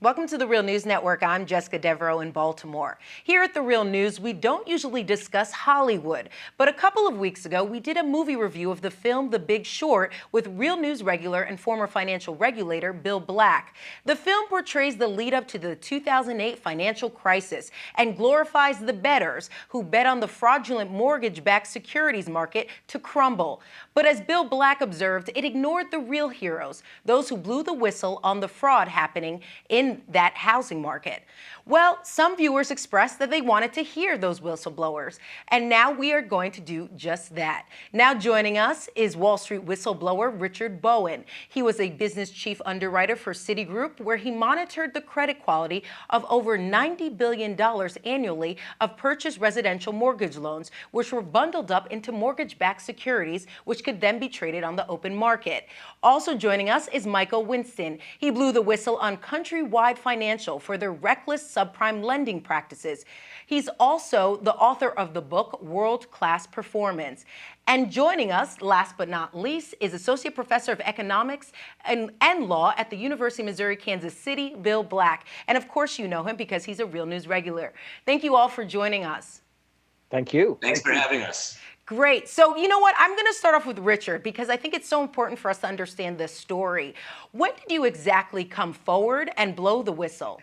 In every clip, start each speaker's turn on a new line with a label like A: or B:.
A: Welcome to the Real News Network. I'm Jessica Devereaux in Baltimore. Here at the Real News, we don't usually discuss Hollywood, but a couple of weeks ago, we did a movie review of the film The Big Short with Real News regular and former financial regulator Bill Black. The film portrays the lead up to the 2008 financial crisis and glorifies the bettors who bet on the fraudulent mortgage-backed securities market to crumble. But as Bill Black observed, it ignored the real heroes, those who blew the whistle on the fraud happening in that housing market. Well, some viewers expressed that they wanted to hear those whistleblowers, and now we are going to do just that. Now joining us is Wall Street whistleblower Richard Bowen. He was a business chief underwriter for Citigroup, where he monitored the credit quality of over $90 billion annually of purchased residential mortgage loans, which were bundled up into mortgage-backed securities, which could then be traded on the open market. Also joining us is Michael Winston. He blew the whistle on Countrywide Financial for their reckless subprime lending practices. He's also the author of the book World Class Performance. And joining us, last but not least, is Associate Professor of Economics and Law at the University of Missouri, Kansas City, Bill Black. And of course, you know him because he's a Real News regular. Thank you all for joining us.
B: Thank you.
C: Thanks for having us.
A: Great. So you know what? I'm going to start off with Richard because I think it's so important for us to understand this story. When did you exactly come forward and blow the whistle?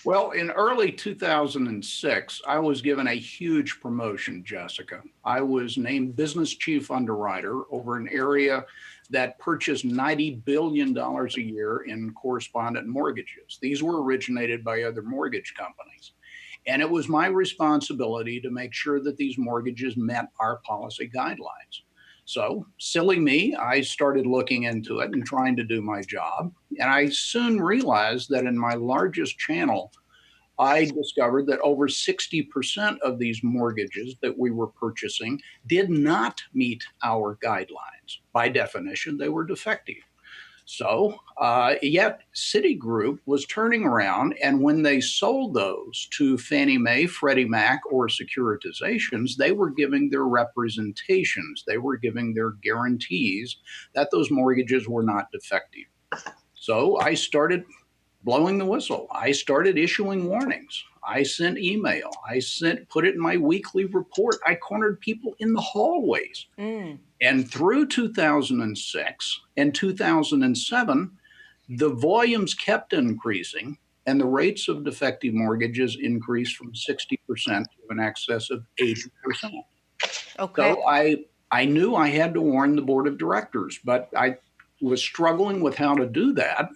D: Well, in early 2006, I was given a huge promotion, Jessica. I was named business chief underwriter over an area that purchased $90 billion a year in correspondent mortgages. These were originated by other mortgage companies. And it was my responsibility to make sure that these mortgages met our policy guidelines. So, silly me, I started looking into it and trying to do my job. And I soon realized that in my largest channel, I discovered that over 60% of these mortgages that we were purchasing did not meet our guidelines. By definition, they were defective. So, yet Citigroup was turning around, and when they sold those to Fannie Mae, Freddie Mac, or securitizations, they were giving their representations, they were giving their guarantees that those mortgages were not defective. So I started blowing the whistle. I started issuing warnings. I sent email. Put it in my weekly report. I cornered people in the hallways. And through 2006 and 2007, the volumes kept increasing and the rates of defective mortgages increased from 60% to an excess of 80%. Okay. So I knew I had to warn the board of directors, but I was struggling with how to do that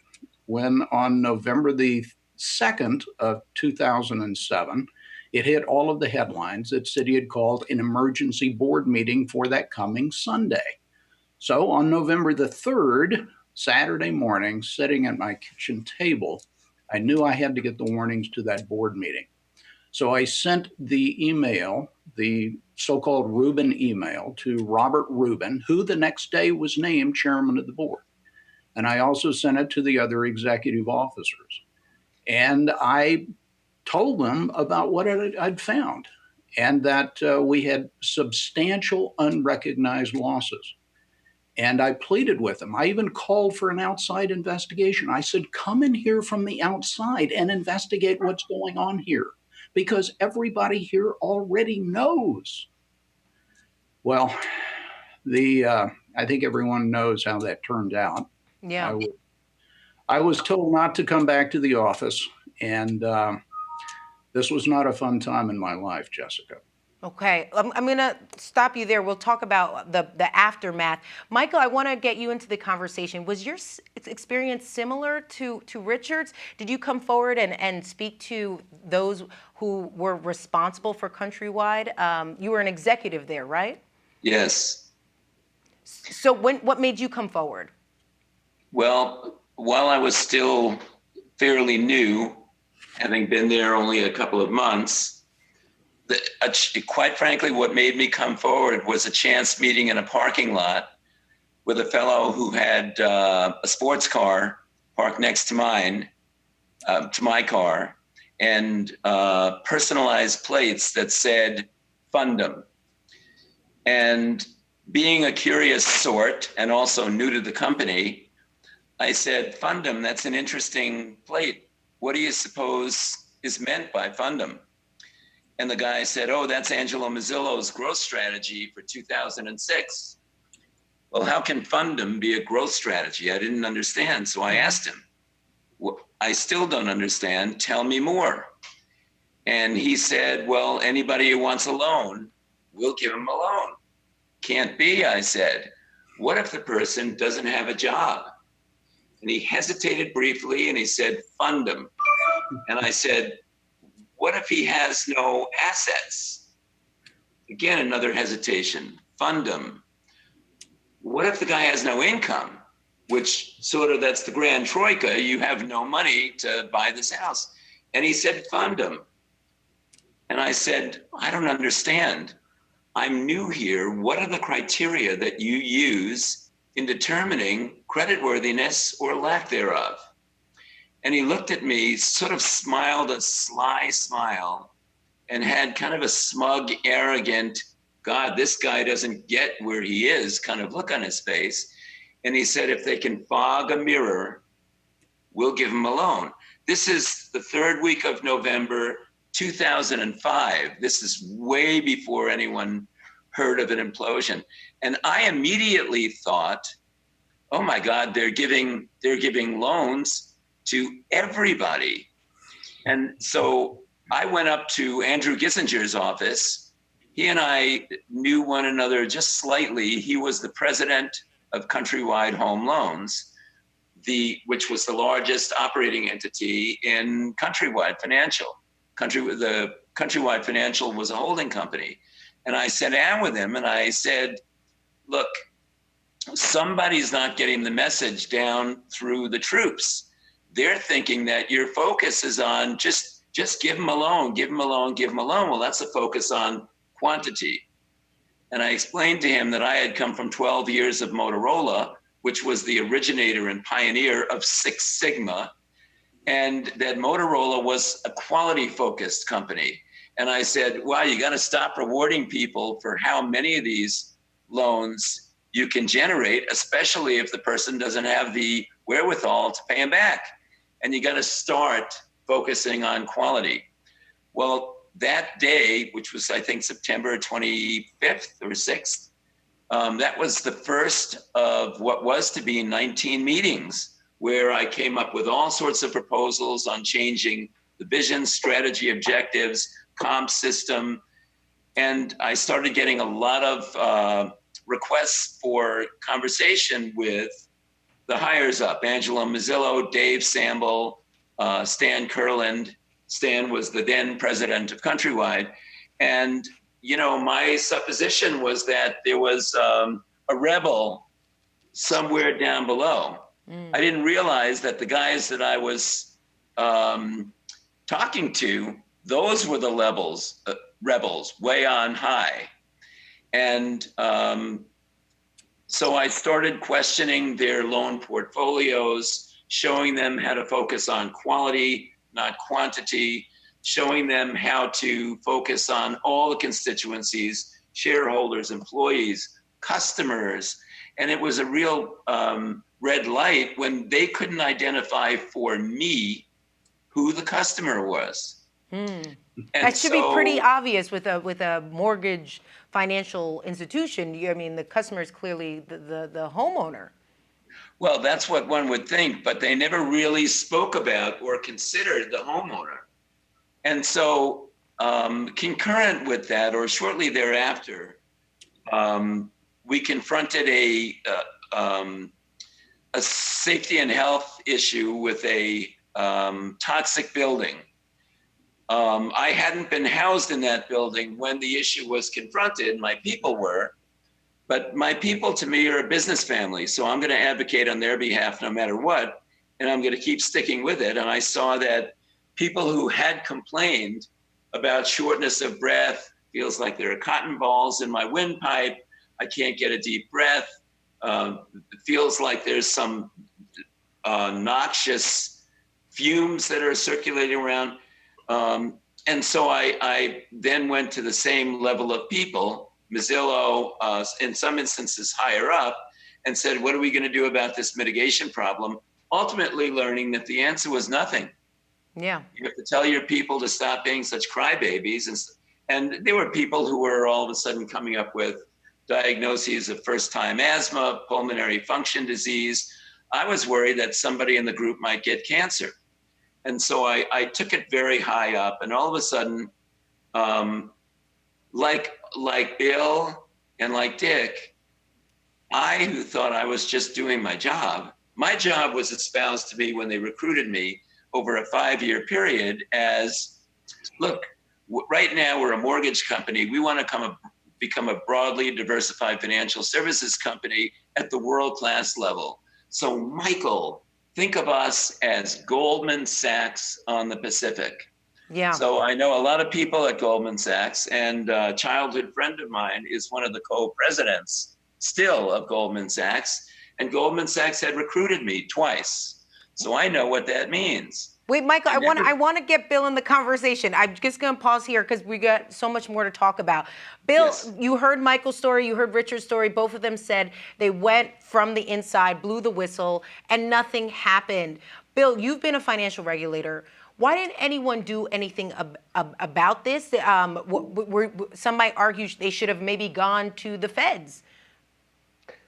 D: when on November the 2nd of 2007, it hit all of the headlines that Citi had called an emergency board meeting for that coming Sunday. So on November the 3rd, Saturday morning, sitting at my kitchen table, I knew I had to get the warnings to that board meeting. So I sent the email, the so-called Rubin email, to Robert Rubin, who the next day was named chairman of the board. And I also sent it to the other executive officers. And I told them about what I'd found and that we had substantial unrecognized losses. And I pleaded with them. I even called for an outside investigation. I said, come in here from the outside and investigate what's going on here, because everybody here already knows. Well, I think everyone knows how that turned out.
A: Yeah.
D: I was told not to come back to the office, and this was not a fun time in my life, Jessica.
A: Okay, I'm going to stop you there. We'll talk about the aftermath. Michael, I want to get you into the conversation. Was your experience similar to Richard's? Did you come forward and speak to those who were responsible for Countrywide? You were an executive there, right?
C: Yes.
A: So what made you come forward?
C: Well, while I was still fairly new, having been there only a couple of months, quite frankly, what made me come forward was a chance meeting in a parking lot with a fellow who had a sports car parked next to mine, to my car, and personalized plates that said Fundum. And being a curious sort and also new to the company, I said, fundum, that's an interesting plate. What do you suppose is meant by fundum? And the guy said, oh, that's Angelo Mazzillo's growth strategy for 2006. Well, how can fundum be a growth strategy? I didn't understand. So I asked him, well, I still don't understand. Tell me more. And he said, well, anybody who wants a loan, we'll give him a loan. Can't be, I said. What if the person doesn't have a job? And he hesitated briefly and he said, fundum. And I said, what if he has no assets? Again, another hesitation, fundum. What if the guy has no income? Which sort of, that's the grand troika. You have no money to buy this house. And he said, fundum. And I said, I don't understand. I'm new here. What are the criteria that you use in determining creditworthiness or lack thereof? And he looked at me, sort of smiled a sly smile, and had kind of a smug, arrogant, God, this guy doesn't get where he is kind of look on his face. And he said, if they can fog a mirror, we'll give him a loan. This is the third week of November, 2005. This is way before anyone heard of an implosion. And I immediately thought, oh my God, they're giving loans to everybody. And so I went up to Andrew Kissinger's office. He and I knew one another just slightly. He was the president of Countrywide Home Loans, which was the largest operating entity in Countrywide Financial. The Countrywide Financial was a holding company. And I sat down with him and I said, look, somebody's not getting the message down through the troops. They're thinking that your focus is on just give them a loan, give them a loan, give them a loan. Well, that's a focus on quantity. And I explained to him that I had come from 12 years of Motorola, which was the originator and pioneer of Six Sigma, and that Motorola was a quality-focused company. And I said, wow, you got to stop rewarding people for how many of these loans you can generate, especially if the person doesn't have the wherewithal to pay them back. And you got to start focusing on quality. Well, that day, which was, I think, September 25th or 6th, that was the first of what was to be 19 meetings where I came up with all sorts of proposals on changing the vision, strategy, objectives, comp system. And I started getting a lot of requests for conversation with the hires up, Angelo Mazzillo, Dave Samble, Stan Kurland. Stan was the then president of Countrywide. And, you know, my supposition was that there was a rebel somewhere down below. I didn't realize that the guys that I was talking to, those were the rebels way on high. And so I started questioning their loan portfolios, showing them how to focus on quality, not quantity, showing them how to focus on all the constituencies, shareholders, employees, customers. And it was a real red light when they couldn't identify for me who the customer was.
A: That should be pretty obvious with a mortgage financial institution. I mean, the customer is clearly the homeowner.
C: Well, that's what one would think, but they never really spoke about or considered the homeowner. And so concurrent with that, or shortly thereafter, we confronted a safety and health issue with a toxic building. I hadn't been housed in that building when the issue was confronted. My people were, but my people to me are a business family. So I'm going to advocate on their behalf no matter what, and I'm going to keep sticking with it. And I saw that people who had complained about shortness of breath, feels like there are cotton balls in my windpipe, I can't get a deep breath, it feels like there's some noxious fumes that are circulating around. And so I then went to the same level of people, Mazzillo, in some instances higher up, and said, what are we going to do about this mitigation problem? Ultimately learning that the answer was nothing.
A: Yeah.
C: You have to tell your people to stop being such crybabies. And there were people who were all of a sudden coming up with diagnoses of first-time asthma, pulmonary function disease. I was worried that somebody in the group might get cancer. And so I took it very high up, and all of a sudden, like Bill and like Dick, I, who thought I was just doing my job was espoused to me when they recruited me over a 5-year period as, look, right now we're a mortgage company. We want to become a broadly diversified financial services company at the world-class level. So Michael, think of us as Goldman Sachs on the Pacific.
A: Yeah.
C: So I know a lot of people at Goldman Sachs, and a childhood friend of mine is one of the co-presidents still of Goldman Sachs, and Goldman Sachs had recruited me twice. So I know what that means.
A: Wait, Michael, I want to get Bill in the conversation. I'm just going to pause here because we got so much more to talk about. Bill,
C: Yes.
A: You heard Michael's story, you heard Richard's story. Both of them said they went from the inside, blew the whistle, and nothing happened. Bill, you've been a financial regulator. Why didn't anyone do anything about this? Some might argue they should have maybe gone to the feds.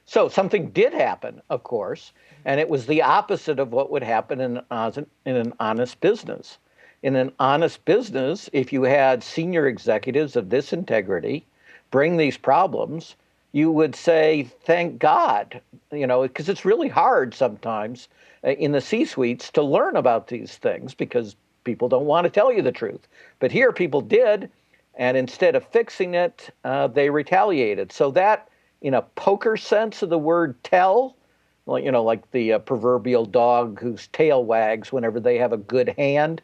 B: So something did happen, of course, and it was the opposite of what would happen in an honest business. In an honest business, if you had senior executives of this integrity bring these problems, you would say, thank God, because it's really hard sometimes in the C-suites to learn about these things because people don't want to tell you the truth. But here people did, and instead of fixing it, they retaliated. So that, in a poker sense of the word tell, like the proverbial dog whose tail wags whenever they have a good hand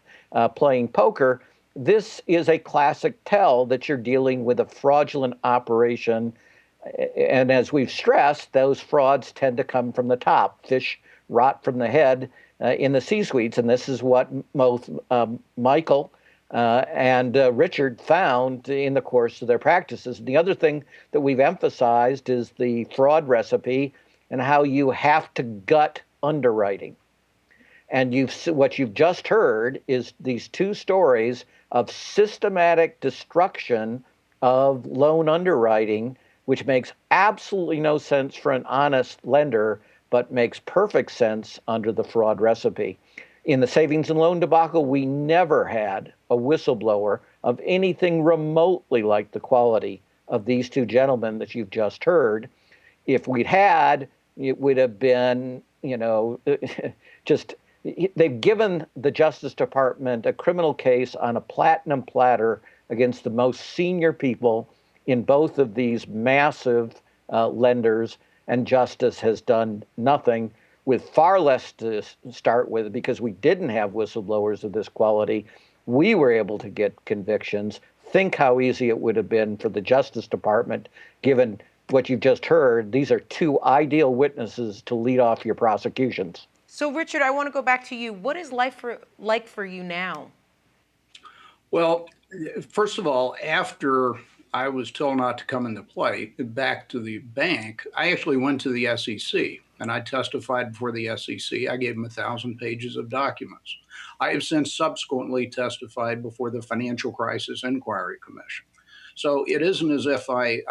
B: playing poker, this is a classic tell that you're dealing with a fraudulent operation. And as we've stressed, those frauds tend to come from the top. Fish rot from the head in the C-suites, and this is what both Michael and Richard found in the course of their practices. The other thing that we've emphasized is the fraud recipe and how you have to gut underwriting. And what you've just heard is these two stories of systematic destruction of loan underwriting, which makes absolutely no sense for an honest lender, but makes perfect sense under the fraud recipe. In the savings and loan debacle, we never had a whistleblower of anything remotely like the quality of these two gentlemen that you've just heard. If we'd had, it would have been, they've given the Justice Department a criminal case on a platinum platter against the most senior people in both of these massive lenders, and justice has done nothing, with far less to start with because we didn't have whistleblowers of this quality. We were able to get convictions. Think how easy it would have been for the Justice Department, given what you've just heard. These are two ideal witnesses to lead off your prosecutions.
A: So, Richard, I want to go back to you. What is life like for you now?
D: Well, first of all, after I was told not to come into play back to the bank, I actually went to the SEC and I testified before the SEC. I gave them 1,000 pages of documents. I have since subsequently testified before the Financial Crisis Inquiry Commission. So it isn't as if I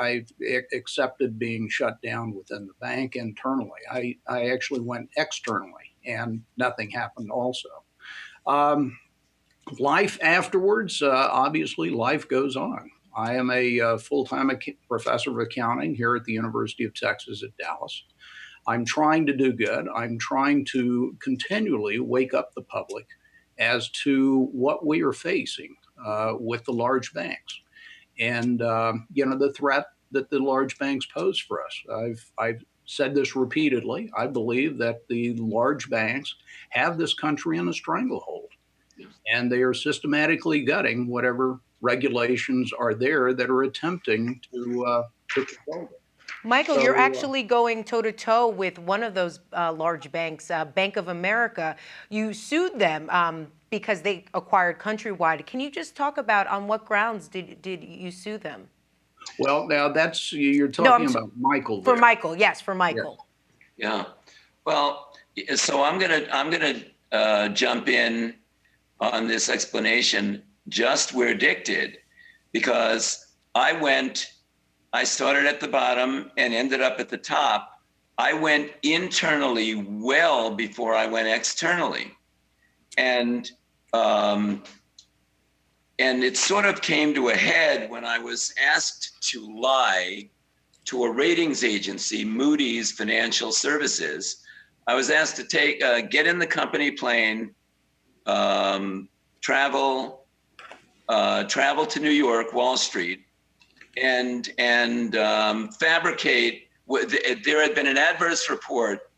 D: accepted being shut down within the bank internally. I actually went externally and nothing happened also. Life afterwards, obviously life goes on. I am a full-time professor of accounting here at the University of Texas at Dallas. I'm trying to do good. I'm trying to continually wake up the public as to what we are facing with the large banks and, the threat that the large banks pose for us. I've said this repeatedly. I believe that the large banks have this country in a stranglehold, and they are systematically gutting whatever regulations are there that are attempting to control it.
A: Michael, you're actually going toe-to-toe with one of those large banks, Bank of America. You sued them because they acquired Countrywide. Can you just talk about on what grounds did you sue them?
D: Well, now you're talking about Michael.
A: For Michael, yes, for Michael.
C: Yeah. Well, so I'm gonna jump in on this explanation just where Dick did, because I started at the bottom and ended up at the top. I went internally well before I went externally, and it sort of came to a head when I was asked to lie to a ratings agency, Moody's Financial Services. I was asked to get in the company plane, travel to New York, Wall Street, and fabricate. There had been an adverse report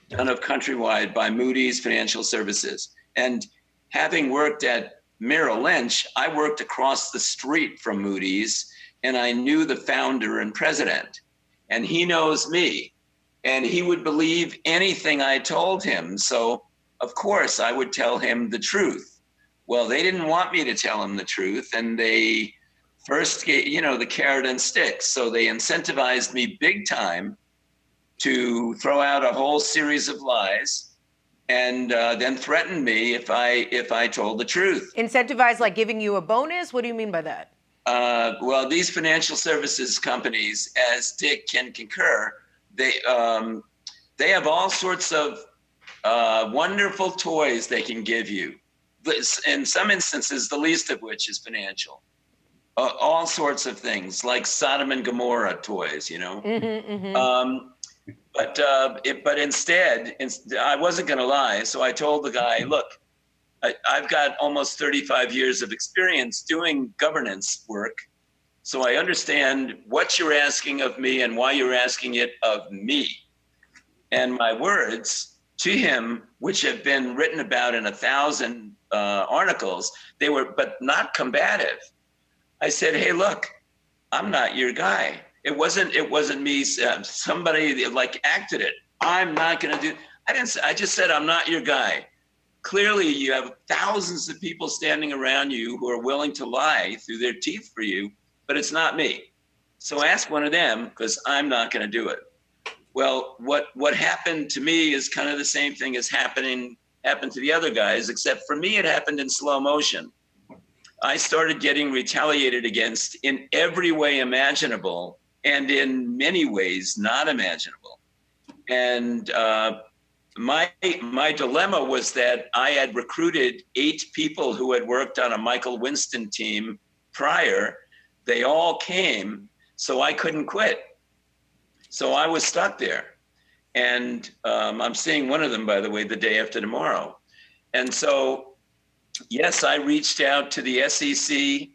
C: done of Countrywide by Moody's Financial Services, and having worked at Merrill Lynch, I worked across the street from Moody's, and I knew the founder and president, and he knows me, and he would believe anything I told him. So of course I would tell him the truth. Well, they didn't want me to tell him the truth, and they first gave, the carrot and stick. So they incentivized me big time to throw out a whole series of lies, and then threatened me if I told the truth.
A: Incentivized, like giving you a bonus? What do you mean by that?
C: Well, these financial services companies, as Dick can concur, they have all sorts of wonderful toys they can give you. In some instances, the least of which is financial. All sorts of things like Sodom and Gomorrah toys, But instead, I wasn't going to lie. So I told the guy, look, I've got almost 35 years of experience doing governance work. So I understand what you're asking of me and why you're asking it of me. And my words to him, which have been written about in 1,000 articles, they were, but not combative. I said, hey, look, I'm not your guy. It wasn't me. Somebody like acted it. I'm not going to do. I just said, I'm not your guy. Clearly, you have thousands of people standing around you who are willing to lie through their teeth for you, but it's not me. So ask one of them, because I'm not going to do it. Well, what happened to me is kind of the same thing as happened to the other guys, except for me, it happened in slow motion. I started getting retaliated against in every way imaginable, and in many ways not imaginable. And my dilemma was that I had recruited 8 people who had worked on a Michael Winston team prior. They all came, so I couldn't quit. So I was stuck there. And I'm seeing one of them, by the way, the day after tomorrow. And so, yes, I reached out to the SEC,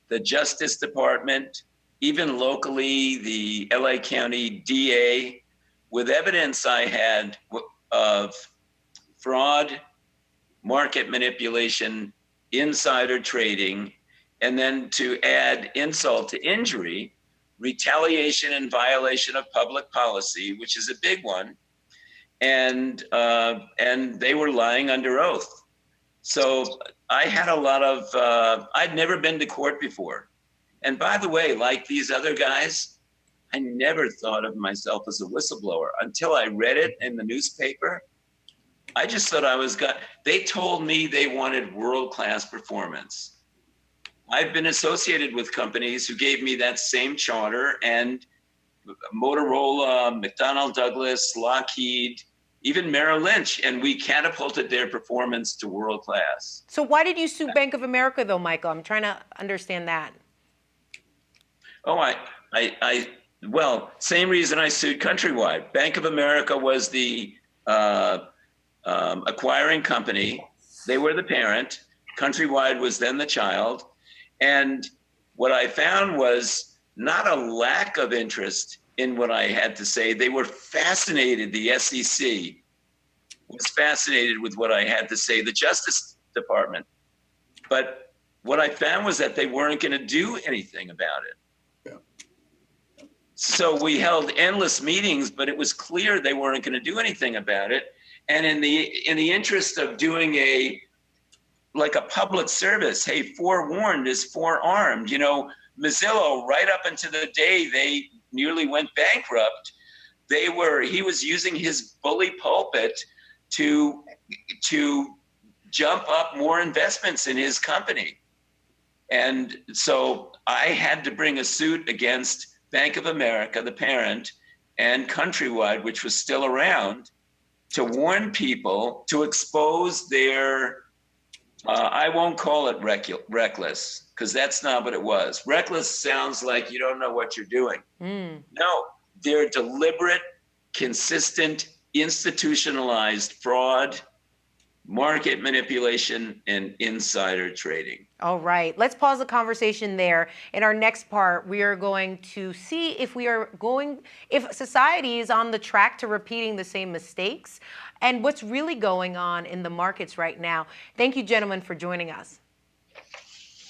C: the Justice Department, even locally, the LA County DA, with evidence I had of fraud, market manipulation, insider trading, and then to add insult to injury, retaliation and violation of public policy, which is a big one, and they were lying under oath. So I had a lot of, I'd never been to court before. And by the way, like these other guys, I never thought of myself as a whistleblower until I read it in the newspaper. I just thought they told me they wanted world-class performance. I've been associated with companies who gave me that same charter, and Motorola, McDonnell Douglas, Lockheed, even Merrill Lynch, and we catapulted their performance to world class.
A: So why did you sue Bank of America though, Michael? I'm trying to understand that.
C: Oh, well, same reason I sued Countrywide. Bank of America was the acquiring company. They were the parent. Countrywide was then the child. And what I found was not a lack of interest in what I had to say. They were fascinated. The SEC was fascinated with what I had to say, the Justice Department. But what I found was that they weren't going to do anything about it. Yeah. So we held endless meetings, but it was clear they weren't going to do anything about it. And in the interest of doing a public service, hey, forewarned is forearmed. Mozilla, right up until the day they nearly went bankrupt, he was using his bully pulpit to jump up more investments in his company. And so I had to bring a suit against Bank of America, the parent, and Countrywide, which was still around, to warn people, to expose their, I won't call it reckless, because that's not what it was. Reckless sounds like you don't know what you're doing. No, they're deliberate, consistent, institutionalized fraud, market manipulation, and insider trading.
A: All right, let's pause the conversation there. In our next part, we are going to see if if society is on the track to repeating the same mistakes and what's really going on in the markets right now. Thank you, gentlemen, for joining us.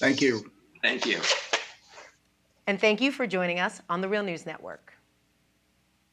D: Thank you.
C: Thank you.
A: And thank you for joining us on the Real News Network.